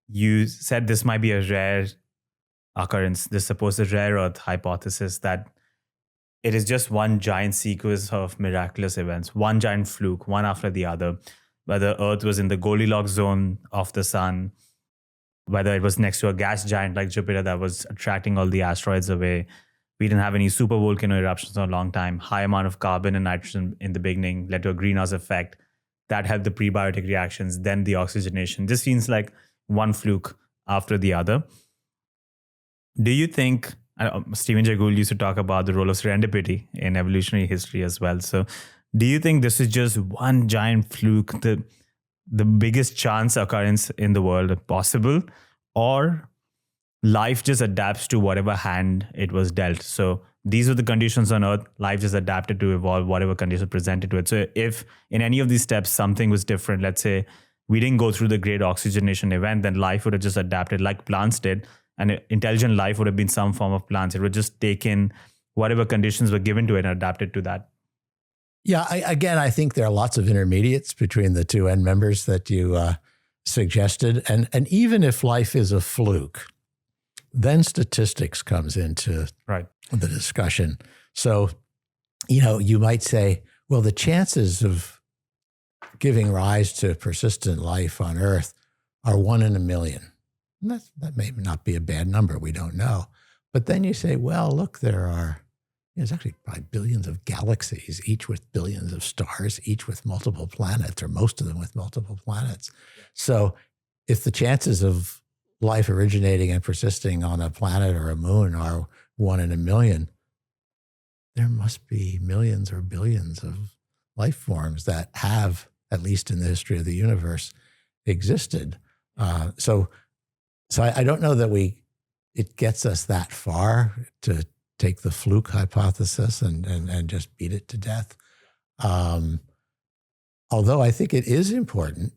you said this might be a rare occurrence, this supposed rare Earth hypothesis, that it is just one giant sequence of miraculous events, one giant fluke, one after the other, whether Earth was in the Goldilocks zone of the sun, whether it was next to a gas giant like Jupiter that was attracting all the asteroids away. We didn't have any supervolcano eruptions for a long time. High amount of carbon and nitrogen in the beginning led to a greenhouse effect that helped the prebiotic reactions, then the oxygenation. This seems like one fluke after the other. Do you think, Stephen Jay Gould used to talk about the role of serendipity in evolutionary history as well. So do you think this is just one giant fluke, the biggest chance occurrence in the world possible, or life just adapts to whatever hand it was dealt? So these were the conditions on Earth. Life just adapted to evolve whatever conditions presented to it. So if in any of these steps something was different, let's say we didn't go through the great oxygenation event, then life would have just adapted like plants did. And intelligent life would have been some form of plants. It would just take in whatever conditions were given to it and adapted to that. Yeah, I think there are lots of intermediates between the two end members that you suggested. And even if life is a fluke, then statistics comes into the discussion. So, you might say, well, the chances of giving rise to persistent life on Earth are 1 in a million. And that may not be a bad number. We don't know. But then you say, well, look, there's actually probably billions of galaxies, each with billions of stars, each with multiple planets, or most of them with multiple planets. So if the chances of life originating and persisting on a planet or a moon are 1 in a million, there must be millions or billions of life forms that have, at least in the history of the universe, existed. So I don't know that it gets us that far to take the fluke hypothesis and just beat it to death. Although I think it is important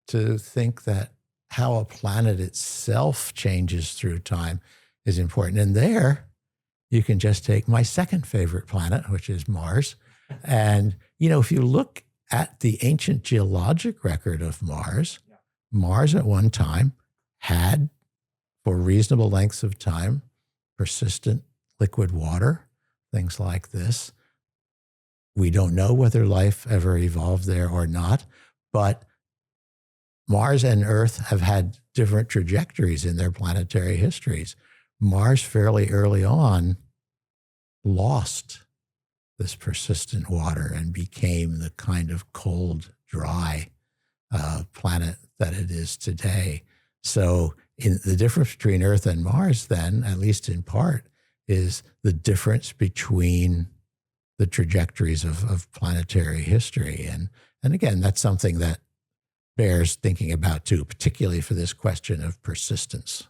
to think that how a planet itself changes through time is important. And there you can just take my second favorite planet, which is Mars. And, if you look at the ancient geologic record of Mars, Mars at one time had, for reasonable lengths of time, persistent liquid water, things like this. We don't know whether life ever evolved there or not, but Mars and Earth have had different trajectories in their planetary histories. Mars fairly early on lost this persistent water and became the kind of cold, dry planet that it is today. So in the difference between Earth and Mars then, at least in part, is the difference between the trajectories of planetary history. And again, that's something that bears thinking about too, particularly for this question of persistence.